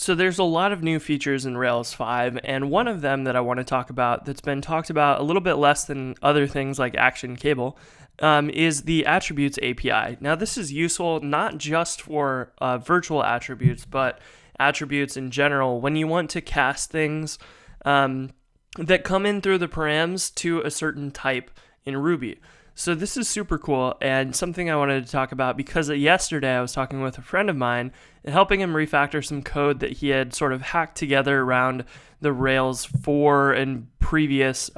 So there's a lot of new features in Rails 5, and one of them that I want to talk about that's been talked about a little bit less than other things like Action Cable is the Attributes API. Now this is useful not just for virtual attributes, but attributes in general when you want to cast things that come in through the params to a certain type in Ruby. So this is super cool and something I wanted to talk about because yesterday I was talking with a friend of mine and helping him refactor some code that he had sort of hacked together around the Rails 4 and previous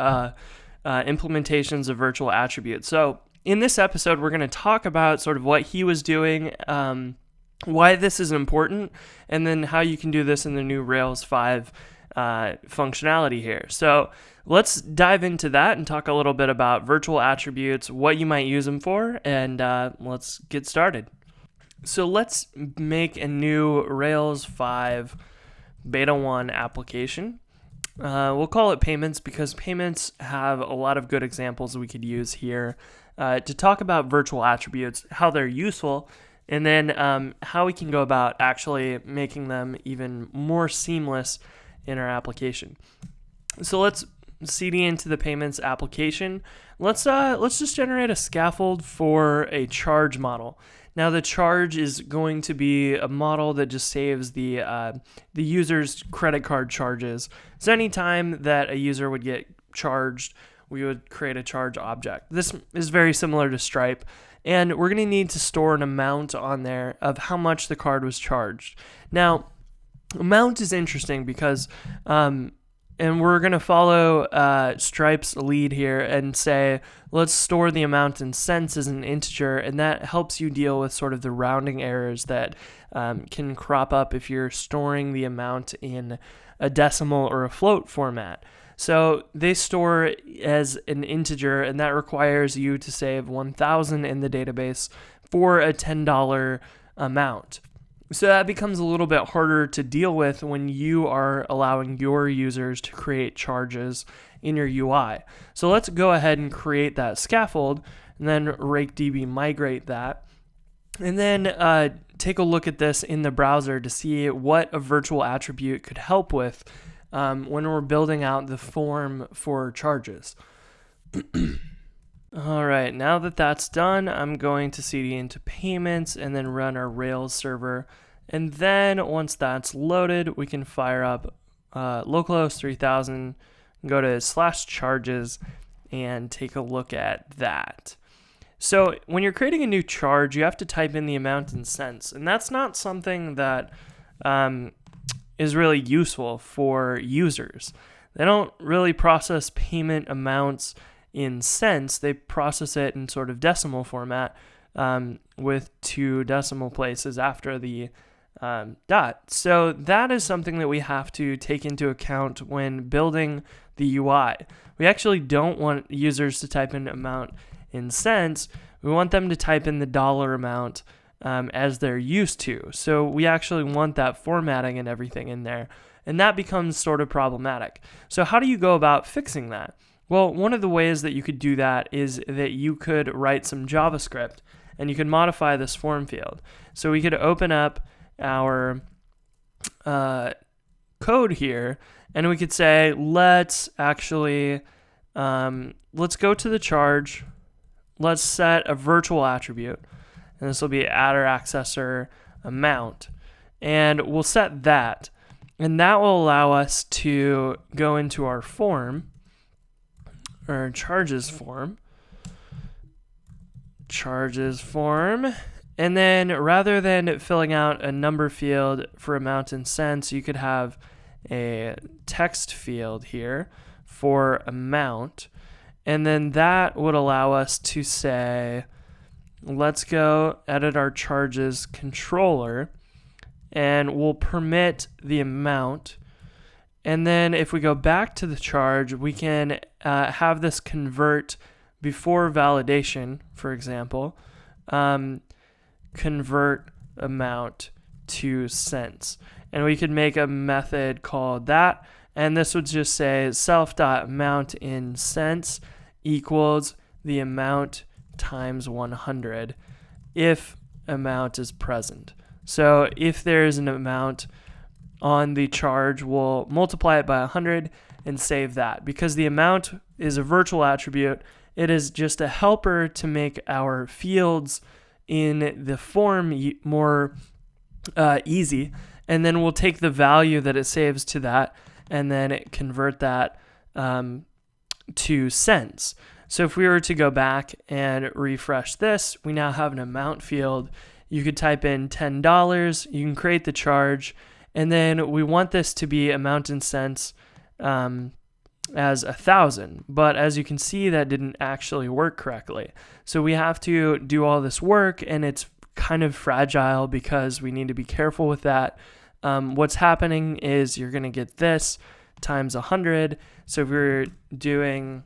implementations of virtual attributes. So in this episode, we're going to talk about sort of what he was doing, why this is important, and then how you can do this in the new Rails 5 functionality here. So let's dive into that and talk a little bit about virtual attributes, what you might use them for, and let's get started. So let's make a new Rails 5 Beta 1 application. We'll call it payments because payments have a lot of good examples we could use here to talk about virtual attributes, how they're useful, and then how we can go about actually making them even more seamless in our application. So let's cd into the payments application. Let's just generate a scaffold for a charge model. Now the charge is going to be a model that just saves the user's credit card charges. So anytime that a user would get charged, we would create a charge object. This is very similar to Stripe, and we're going to need to store an amount on there of how much the card was charged. Now, amount is interesting because and we're going to follow Stripe's lead here and say, let's store the amount in cents as an integer, and that helps you deal with sort of the rounding errors that can crop up if you're storing the amount in a decimal or a float format. So they store as an integer, and that requires you to save 1,000 in the database for a $10 amount. So that becomes a little bit harder to deal with when you are allowing your users to create charges in your UI. So let's go ahead and create that scaffold and then rakedb migrate that. And then take a look at this in the browser to see what a virtual attribute could help with when we're building out the form for charges. All right, now that that's done, I'm going to cd into payments and then run our Rails server. And then once that's loaded, we can fire up localhost 3000, go to /charges, and take a look at that. So when you're creating a new charge, you have to type in the amount in cents. And that's not something that is really useful for users. They don't really process payment amounts in cents. They process it in sort of decimal format with 2 decimal places after the dot. So that is something that we have to take into account when building the UI. We actually don't want users to type in amount in cents. We want them to type in the dollar amount as they're used to. So we actually want that formatting and everything in there. And that becomes sort of problematic. So how do you go about fixing that? Well, one of the ways that you could do that is that you could write some JavaScript and you could modify this form field. So we could open up our code here and we could say, let's actually, let's go to the charge. Let's set a virtual attribute. And this will be adder accessor amount. And we'll set that. And that will allow us to go into our form, or charges form, and then rather than filling out a number field for amount in cents, you could have a text field here for amount, and then that would allow us to say, let's go edit our charges controller, and we'll permit the amount. And then if we go back to the charge, we can have this convert before validation, for example, convert amount to cents. And we could make a method called that. And this would just say self.amount in cents equals the amount times 100 if amount is present. So if there is an amount on the charge, we'll multiply it by 100 and save that. Because the amount is a virtual attribute, it is just a helper to make our fields in the form more easy. And then we'll take the value that it saves to that and then convert that to cents. So if we were to go back and refresh this, we now have an amount field. You could type in $10, you can create the charge, and then we want this to be amount in cents as 1,000. But as you can see, that didn't actually work correctly. So we have to do all this work, and it's kind of fragile because we need to be careful with that. What's happening is you're going to get this times 100. So if we're doing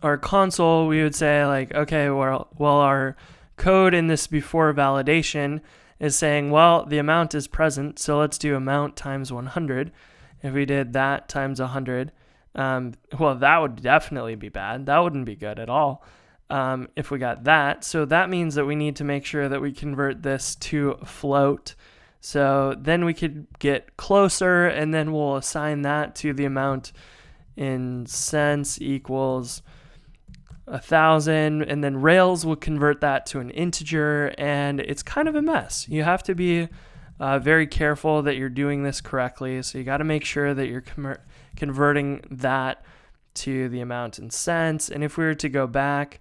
our console, we would say like, okay, well our code in this before validation is saying, well, the amount is present, so let's do amount times 100. If we did that times 100, well, that would definitely be bad. That wouldn't be good at all if we got that. So that means that we need to make sure that we convert this to float. So then we could get closer, and then we'll assign that to the amount in cents equals 1,000, and then Rails will convert that to an integer, and it's kind of a mess. You have to be very careful that you're doing this correctly. So you got to make sure that you're converting that to the amount in cents. And if we were to go back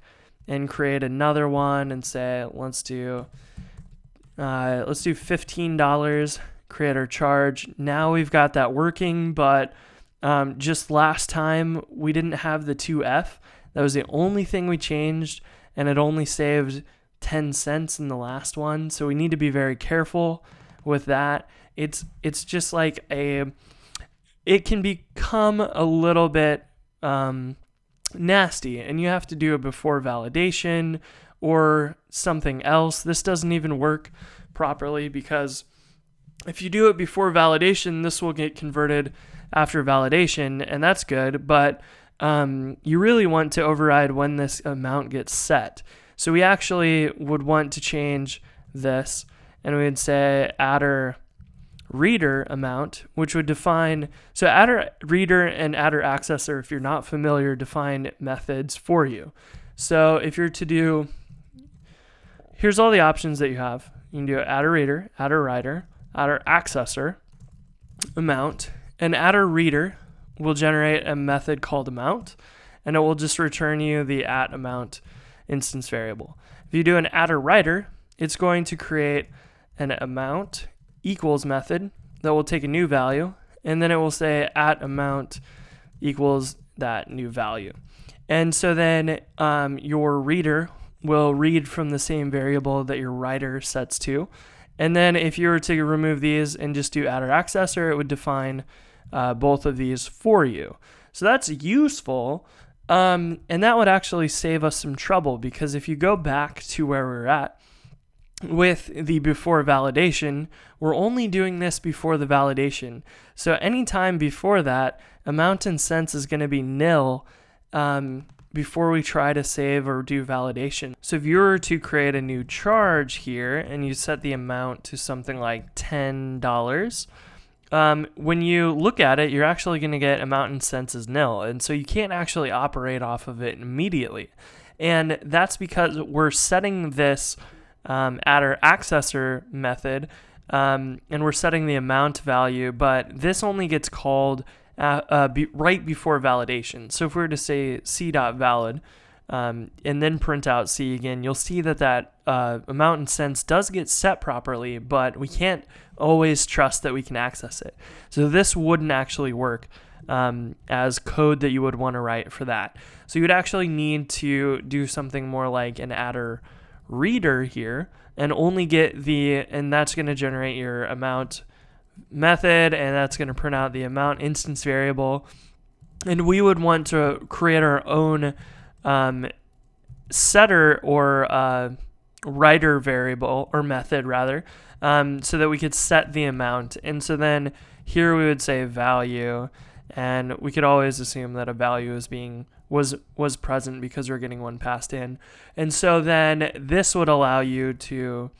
and create another one and say, let's do $15, create our charge. Now we've got that working, but just last time we didn't have the 2F. That was the only thing we changed, and it only saved 10 cents in the last one. So we need to be very careful with that. It's just like it can become a little bit nasty, and you have to do it before validation or something else. This doesn't even work properly because if you do it before validation, this will get converted after validation, and that's good, but you really want to override when this amount gets set. So we actually would want to change this, and we would say adder reader amount, which would define, so adder reader and adder accessor, if you're not familiar, define methods for you. So if you're to do, here's all the options that you have. You can do adder reader, adder writer, adder accessor, amount, and adder reader will generate a method called amount, and it will just return you the at amount instance variable. If you do an adder writer, it's going to create an amount equals method that will take a new value, and then it will say at amount equals that new value. And so then your reader will read from the same variable that your writer sets to. And then if you were to remove these and just do adder accessor, it would define both of these for you. So that's useful, and that would actually save us some trouble, because if you go back to where we're at with the before validation, we're only doing this before the validation. So anytime before that, amount in cents is going to be nil before we try to save or do validation. So if you were to create a new charge here and you set the amount to something like $10, when you look at it, you're actually going to get amount in cents is nil. And so you can't actually operate off of it immediately. And that's because we're setting this adder accessor method, and we're setting the amount value, but this only gets called right before validation. So if we were to say c.valid and then print out c again, you'll see that amount in cents does get set properly, but we can't always trust that we can access it. So this wouldn't actually work as code that you would want to write for that. So you would actually need to do something more like an adder reader here and only get and that's going to generate your amount method, and that's going to print out the amount instance variable. And we would want to create our own setter or writer variable, or method rather, so that we could set the amount. And so then here we would say value, and we could always assume that a value was present because we're getting one passed in. And so then this would allow you to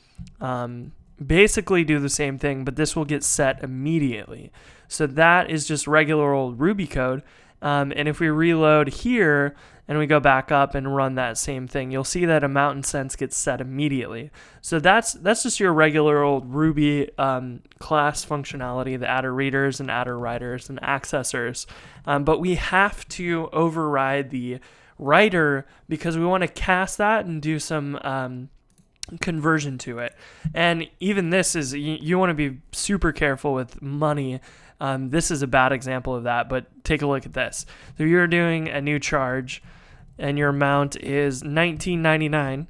basically do the same thing, but this will get set immediately. So that is just regular old Ruby code. And if we reload here and we go back up and run that same thing, you'll see that amount and sense gets set immediately. So that's just your regular old Ruby class functionality, the adder readers and adder writers and accessors. But we have to override the writer because we want to cast that and do some conversion to it. And even this is, you want to be super careful with money. This is a bad example of that, but take a look at this. So you're doing a new charge and your amount is $19.99,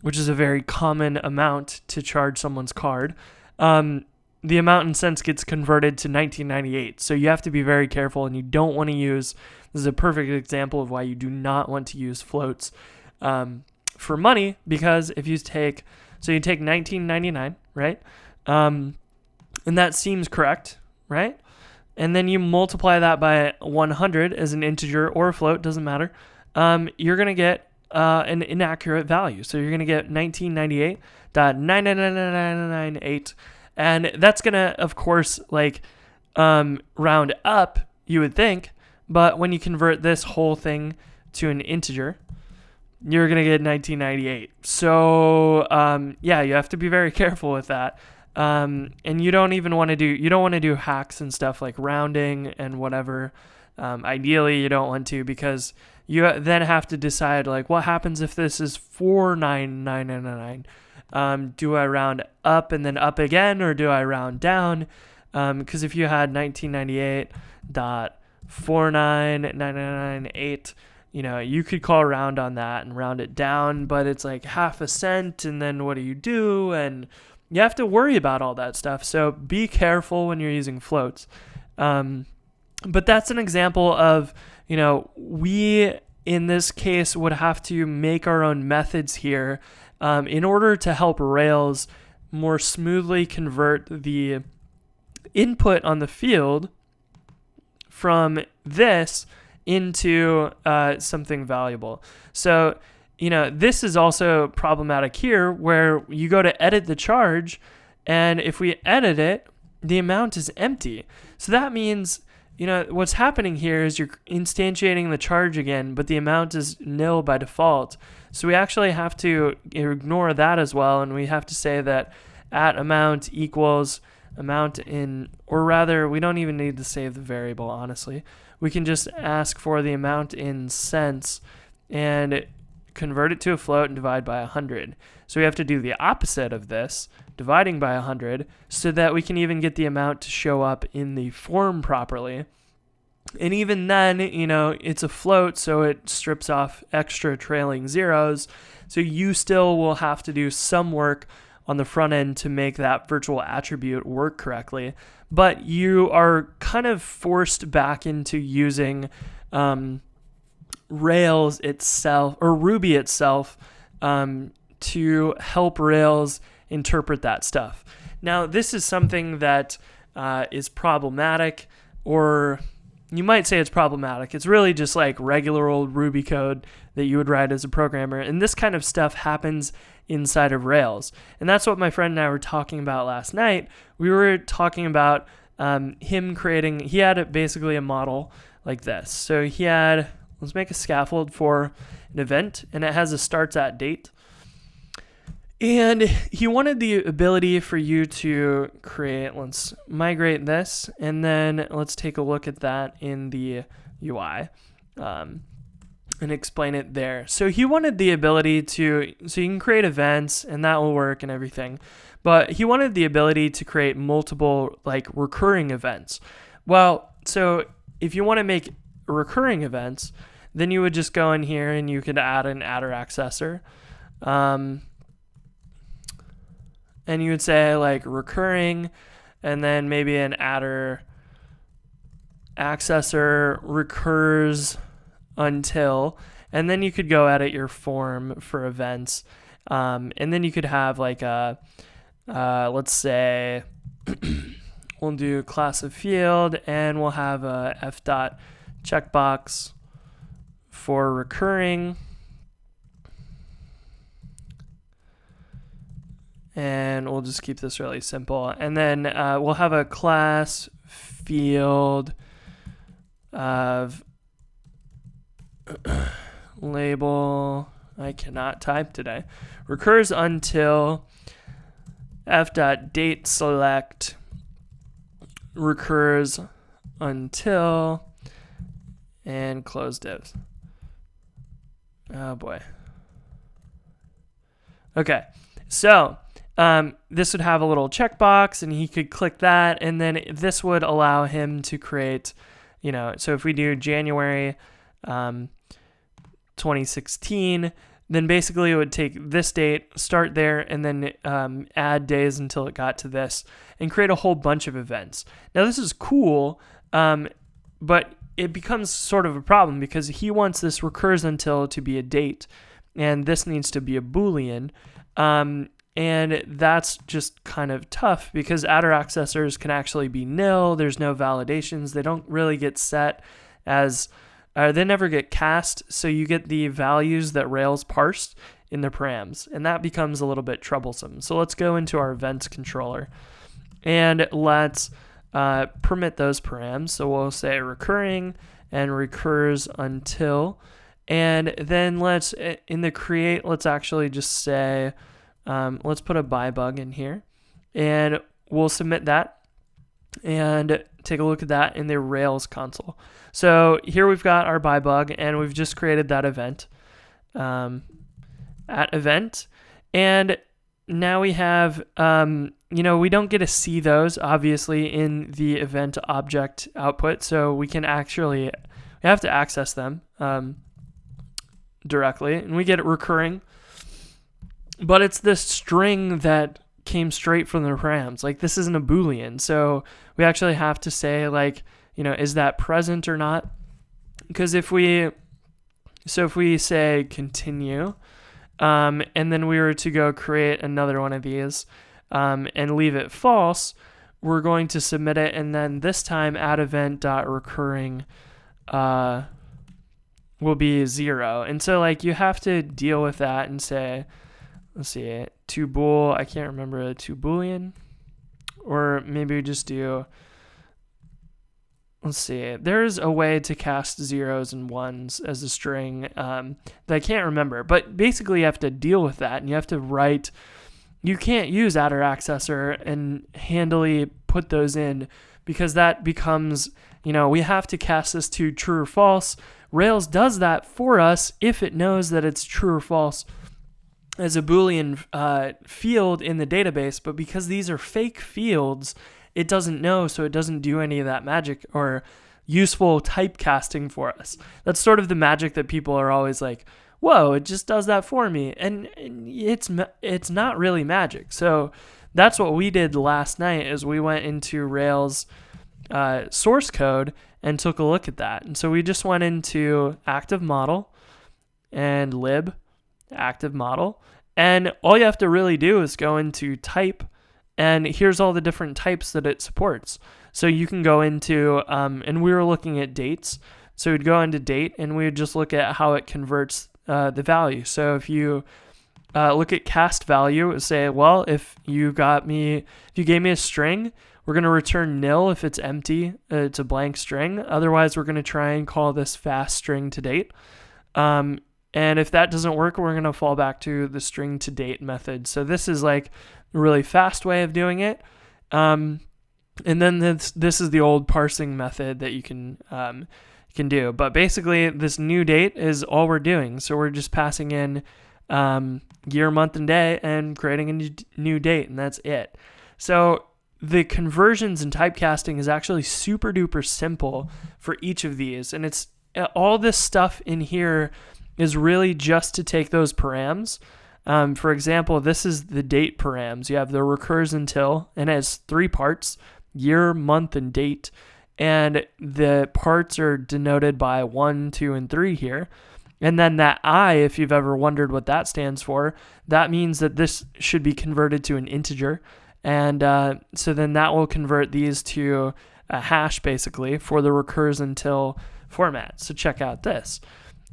which is a very common amount to charge someone's card. The amount in cents gets converted to $19.98. So you have to be very careful, and you don't want to use, this is a perfect example of why you do not want to use floats for money, because if you take $19.99, right? And that seems correct, right? And then you multiply that by 100 as an integer or a float, doesn't matter. You're going to get an inaccurate value. So you're going to get 1998.99998. And that's going to, of course, round up, you would think. But when you convert this whole thing to an integer, you're going to get 1998. So, you have to be very careful with that. And you don't want to do hacks and stuff like rounding and whatever. Ideally, you don't want to, because you then have to decide, what happens if this is 49999? Do I round up and then up again, or do I round down? Because if you had 1998.49998, you could call round on that and round it down, but it's like half a cent, and then what do you do? And you have to worry about all that stuff. So be careful when you're using floats. But that's an example of, we in this case would have to make our own methods here in order to help Rails more smoothly convert the input on the field from this into something valuable. So, this is also problematic here, where you go to edit the charge, and if we edit it, the amount is empty. So that means, what's happening here is you're instantiating the charge again, but the amount is nil by default. So we actually have to ignore that as well, and we have to say that at amount equals amount in, or rather, we don't even need to save the variable, honestly. We can just ask for the amount in cents and convert it to a float and divide by 100. So we have to do the opposite of this, dividing by 100, so that we can even get the amount to show up in the form properly. And even then, it's a float, so it strips off extra trailing zeros. So you still will have to do some work on the front end to make that virtual attribute work correctly. But you are kind of forced back into using Rails itself, or Ruby itself, to help Rails interpret that stuff. Now, this is something that is problematic, or you might say it's problematic. It's really just like regular old Ruby code that you would write as a programmer. And this kind of stuff happens inside of Rails. And that's what my friend and I were talking about last night. We were talking about him creating, he had basically a model like this. So he had, let's make a scaffold for an event, and it has a starts at date. And he wanted the ability for you to create, let's migrate this, and then let's take a look at that in the UI and explain it there. So he wanted the ability to, so you can create events and that will work and everything, but he wanted the ability to create multiple recurring events. Well, so if you want to make recurring events, then you would just go in here and you could add an adder accessor. And you would say recurring, and then maybe an adder accessor recurs until, and then you could go edit your form for events. And then you could have let's say we'll do class of field, and we'll have a f dot checkbox for recurring. And we'll just keep this really simple. And then we'll have a class field of label, I cannot type today, recurs until f.date select recurs until, and close divs. Oh boy. Okay, so this would have a little checkbox, and he could click that, and then this would allow him to create, so if we do January 2016, then basically it would take this date, start there, and then add days until it got to this, and create a whole bunch of events. Now this is cool, but it becomes sort of a problem because he wants this recurs until to be a date, and this needs to be a Boolean. And that's just kind of tough because attr accessors can actually be nil. There's no validations. They don't really get set as, they never get cast. So you get the values that Rails parsed in the params, and that becomes a little bit troublesome. So let's go into our events controller and let's permit those params. So we'll say recurring and recurs until, and then let's, in the create, let's actually just say, let's put a by bug in here, and we'll submit that and take a look at that in the Rails console. So here we've got our by bug, and we've just created that event at event. And now we have, we don't get to see those obviously in the event object output. So we have to access them directly, and we get it recurring. But it's this string that came straight from the params. Like, this isn't a Boolean. So we actually have to say, is that present or not? Because if we say continue, and then we were to go create another one of these, and leave it false, we're going to submit it. And then this time add event.recurring, will be 0. And so you have to deal with that and say, let's see, to bool, I can't remember, to Boolean, or maybe we just do, let's see, there's a way to cast zeros and ones as a string that I can't remember, but basically you have to deal with that, and you have to write, you can't use attr accessor and handily put those in, because that becomes, we have to cast this to true or false. Rails does that for us if it knows that it's true or false as a Boolean field in the database, but because these are fake fields, it doesn't know, so it doesn't do any of that magic or useful typecasting for us. That's sort of the magic that people are always like, whoa, it just does that for me, and it's not really magic. So that's what we did last night, is we went into Rails source code and took a look at that. And so we just went into active model and lib active model, and all you have to really do is go into type, and here's all the different types that it supports. So you can go into, and we were looking at dates, so we'd go into date, and we would just look at how it converts the value. So if you look at cast value, say, well, if you gave me a string, we're going to return nil if it's empty, it's a blank string. Otherwise, we're going to try and call this fast string to date. And if that doesn't work, we're going to fall back to the string to date method. So this is a really fast way of doing it. And then this is the old parsing method that you can do. But basically, this new date is all we're doing. So we're just passing in year, month, and day and creating a new date, and that's it. So the conversions and typecasting is actually super duper simple for each of these. And it's all this stuff in here is really just to take those params. For example, this is the date params. You have the recurs until, and it has 3 parts, year, month, and date. And the parts are denoted by 1, 2, and 3 here. And then that I, if you've ever wondered what that stands for, that means that this should be converted to an integer. And so then that will convert these to a hash, basically, for the recurs until format. So check out this.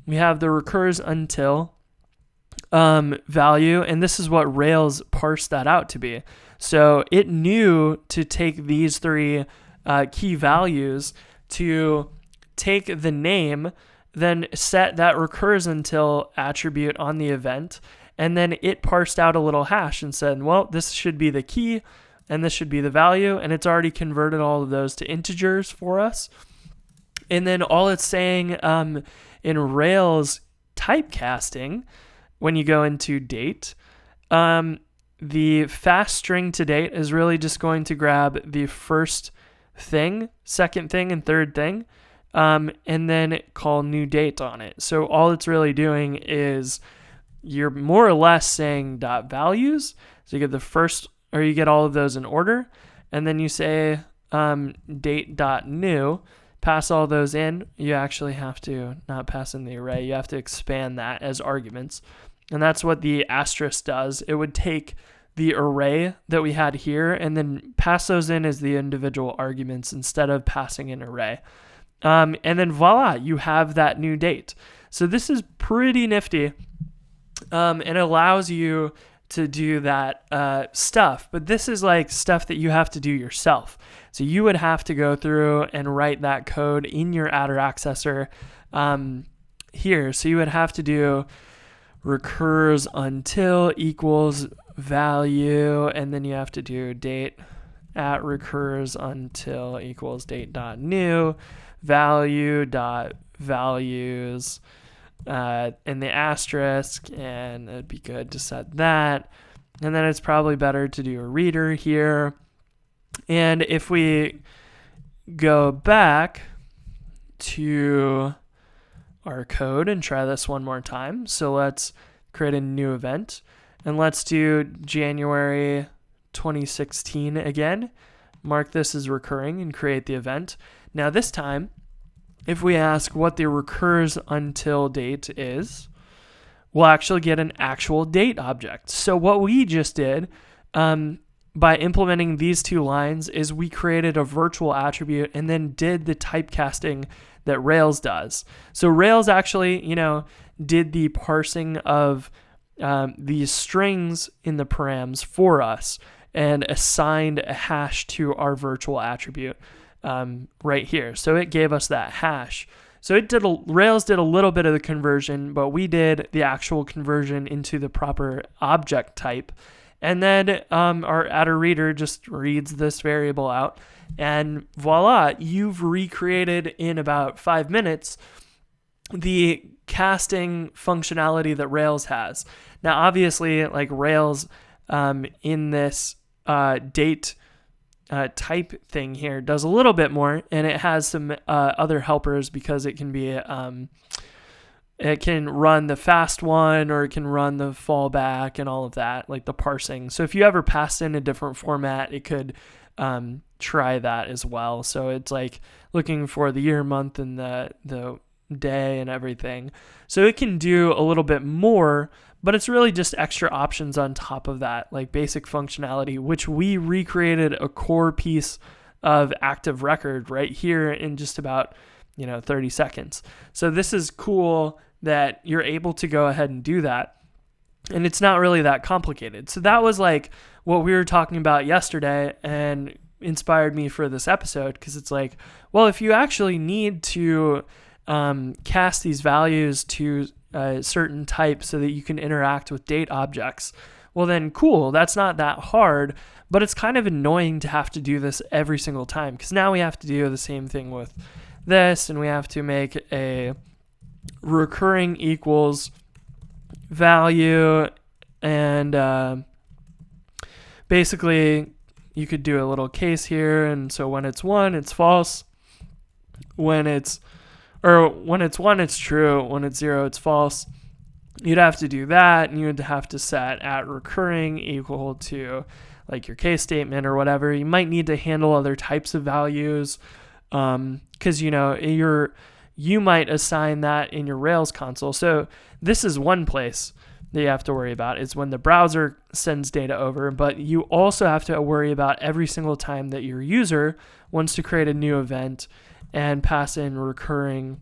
We have the recurs until value, and this is what Rails parsed that out to be. So it knew to take these three key values to take the name, then set that recurs until attribute on the event, and then it parsed out a little hash and said, well, this should be the key, and this should be the value, and it's already converted all of those to integers for us. And then all it's saying in Rails typecasting, when you go into date, the fast string to date is really just going to grab the first thing, second thing, and third thing, and then call new date on it. So all it's really doing is you're more or less saying dot values. So you get the first, or you get all of those in order, and then you say date dot new. Pass all those in. You actually have to not pass in the array. You have to expand that as arguments. And that's what the asterisk does. It would take the array that we had here and then pass those in as the individual arguments instead of passing an array. And then voila, you have that new date. So this is pretty nifty. And it allows you to do that stuff. But this is like stuff that you have to do yourself. So you would have to go through and write that code in your attr accessor here. So you would have to do recurs until equals value, and then you have to do date at recurs until equals date dot new value dot values and the asterisk, and it'd be good to set that. And then it's probably better to do a reader here. And if we go back to our code and try this one more time. So let's create a new event, and let's do January 2016 again. Mark this as recurring and create the event. Now this time, if we ask what the recurs until date is, we'll actually get an actual date object. So what we just did by implementing these two lines is we created a virtual attribute and then did the typecasting that Rails does. So Rails actually, did the parsing of these strings in the params for us and assigned a hash to our virtual attribute right here. So it gave us that hash. So Rails did a little bit of the conversion, but we did the actual conversion into the proper object type. And then our attr reader just reads this variable out, and voila, you've recreated in about 5 minutes the casting functionality that Rails has. Now, obviously, like Rails in this date type thing here does a little bit more, and it has some other helpers because it can be it can run the fast one, or it can run the fallback and all of that, like the parsing. So if you ever pass in a different format, it could try that as well. So it's like looking for the year, month, and the day and everything. So it can do a little bit more, but it's really just extra options on top of that, like basic functionality, which we recreated a core piece of active record right here in just about 30 seconds. So this is cool that you're able to go ahead and do that. And it's not really that complicated. So that was like what we were talking about yesterday and inspired me for this episode, because it's like, well, if you actually need to cast these values to a certain type so that you can interact with date objects, well then cool, that's not that hard, but it's kind of annoying to have to do this every single time, because now we have to do the same thing with this, and we have to make a recurring equals value, and basically you could do a little case here, and so when it's 1 it's false, when it's 1 it's true, when it's 0 it's false. You'd have to do that, and you'd have to set at recurring equal to like your case statement or whatever. You might need to handle other types of values, because you might assign that in your Rails console. So this is one place that you have to worry about, is when the browser sends data over, but you also have to worry about every single time that your user wants to create a new event and pass in recurring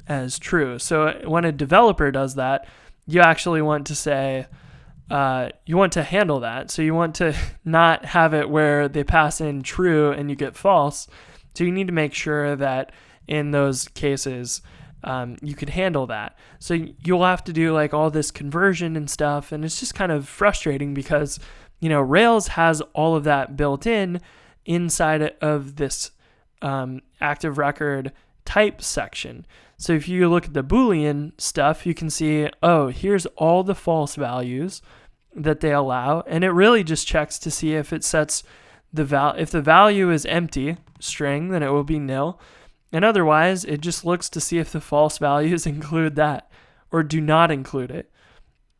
as true. So when a developer does that, you actually want to say, you want to handle that. So you want to not have it where they pass in true and you get false. So you need to make sure that in those cases, you could handle that. So you'll have to do like all this conversion and stuff. And it's just kind of frustrating because, Rails has all of that built in inside of this active record type section. So if you look at the Boolean stuff, you can see, here's all the false values that they allow. And it really just checks to see if it sets if the value is empty string, then it will be nil. And otherwise, it just looks to see if the false values include that or do not include it.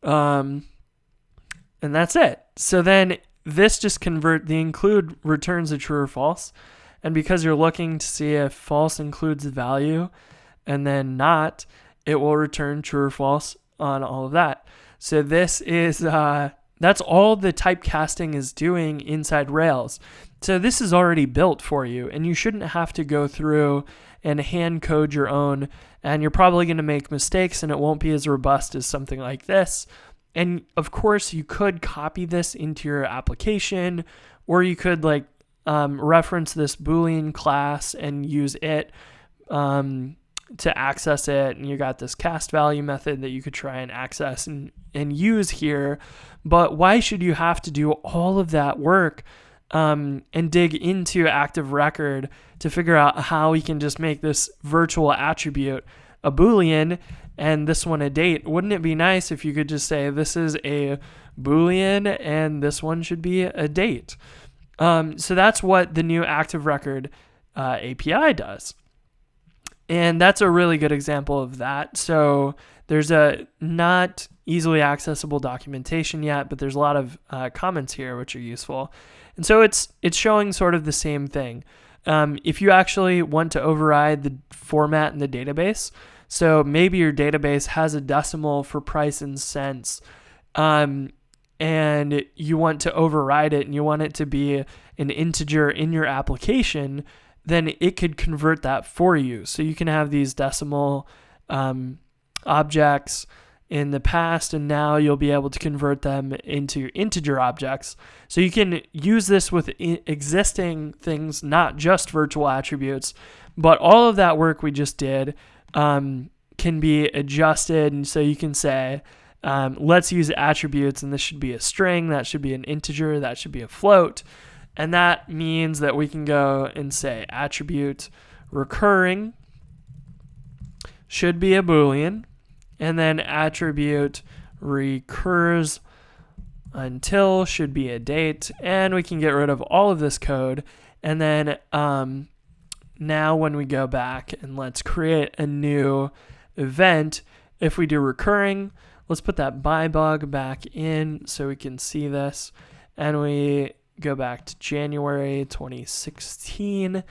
And that's it. So then this just the include returns a true or false. And because you're looking to see if false includes the value and then not, it will return true or false on all of that. So this is, that's all the typecasting is doing inside Rails. So this is already built for you, and you shouldn't have to go through and hand code your own, and you're probably going to make mistakes and it won't be as robust as something like this. And of course, you could copy this into your application, or you could reference this Boolean class and use it to access it. And you got this cast value method that you could try and access and use here. But why should you have to do all of that work and dig into active record to figure out how we can just make this virtual attribute a Boolean and this one a date? Wouldn't it be nice if you could just say this is a Boolean and this one should be a date? So that's what the new active record API does. And that's a really good example of that. So there's a not easily accessible documentation yet, but there's a lot of comments here which are useful. And so it's showing sort of the same thing. If you actually want to override the format in the database, so maybe your database has a decimal for price and cents, and you want to override it and you want it to be an integer in your application, then it could convert that for you. So you can have these decimal objects in the past, and now you'll be able to convert them into integer objects. So you can use this with existing things, not just virtual attributes, but all of that work we just did can be adjusted. And so you can say, let's use attributes, and this should be a string, that should be an integer, that should be a float. And that means that we can go and say attribute recurring should be a Boolean, and then attribute recurs until should be a date, and we can get rid of all of this code. And then now when we go back and let's create a new event, if we do recurring, let's put that by bug back in so we can see this, and we go back to January 2016,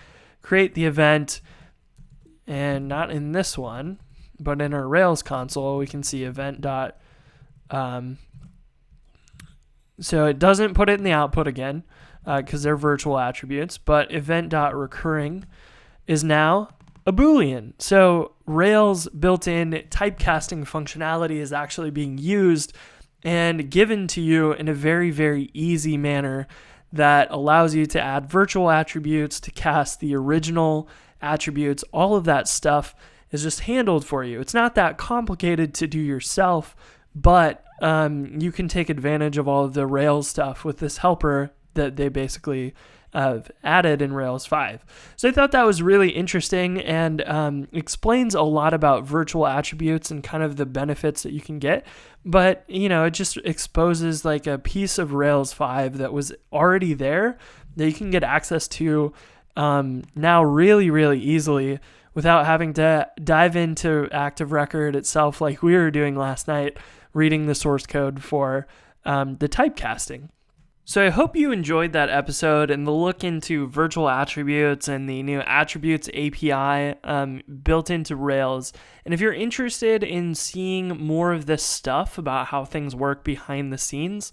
create the event, and not in this one, but in our Rails console, we can see event dot. So it doesn't put it in the output again because they're virtual attributes, but event dot recurring is now a Boolean. So Rails built-in typecasting functionality is actually being used and given to you in a very, very easy manner that allows you to add virtual attributes, to cast the original attributes. All of that stuff is just handled for you. It's not that complicated to do yourself, but you can take advantage of all of the Rails stuff with this helper that they basically added in Rails 5. So I thought that was really interesting and explains a lot about virtual attributes and kind of the benefits that you can get. But, it just exposes like a piece of Rails 5 that was already there that you can get access to now really, really easily without having to dive into Active Record itself like we were doing last night, reading the source code for the typecasting. So I hope you enjoyed that episode and the look into virtual attributes and the new attributes API built into Rails. And if you're interested in seeing more of this stuff about how things work behind the scenes,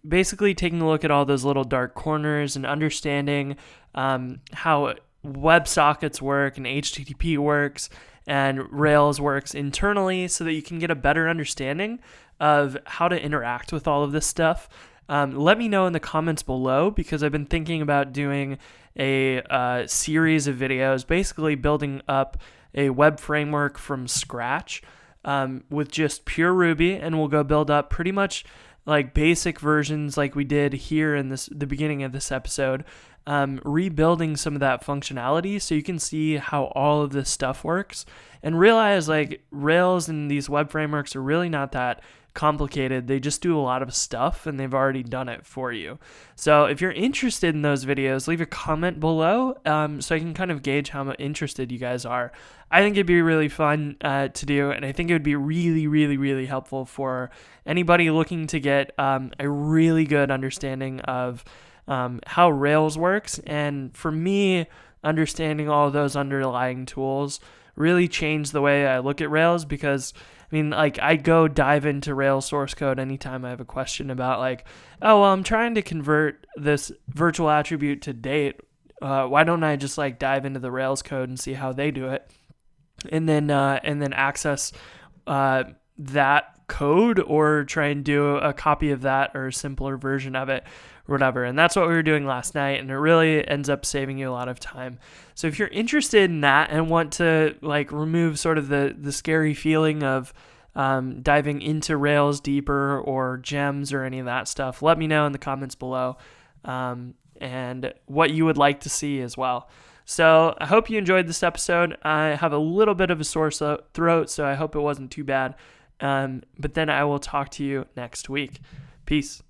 basically taking a look at all those little dark corners and understanding how WebSockets work and HTTP works and Rails works internally so that you can get a better understanding of how to interact with all of this stuff. Let me know in the comments below, because I've been thinking about doing a series of videos basically building up a web framework from scratch with just pure Ruby, and we'll go build up pretty much like basic versions like we did here in the beginning of this episode, rebuilding some of that functionality so you can see how all of this stuff works and realize like Rails and these web frameworks are really not that complicated. They just do a lot of stuff and they've already done it for you. So if you're interested in those videos, leave a comment below so I can kind of gauge how interested you guys are. I think it'd be really fun to do, and I think it would be really, really, really helpful for anybody looking to get a really good understanding of how Rails works. And for me, understanding all of those underlying tools really changed the way I look at Rails, because I mean, like, I go dive into Rails source code anytime I have a question about like, oh, well, I'm trying to convert this virtual attribute to date. Why don't I just like dive into the Rails code and see how they do it, and then access that code, or try and do a copy of that or a simpler version of it, or whatever. And that's what we were doing last night, and it really ends up saving you a lot of time. So if you're interested in that and want to like remove sort of the scary feeling of diving into Rails deeper or gems or any of that stuff, let me know in the comments below, and what you would like to see as well. So I hope you enjoyed this episode. I have a little bit of a sore throat, so I hope it wasn't too bad. But then I will talk to you next week. Peace.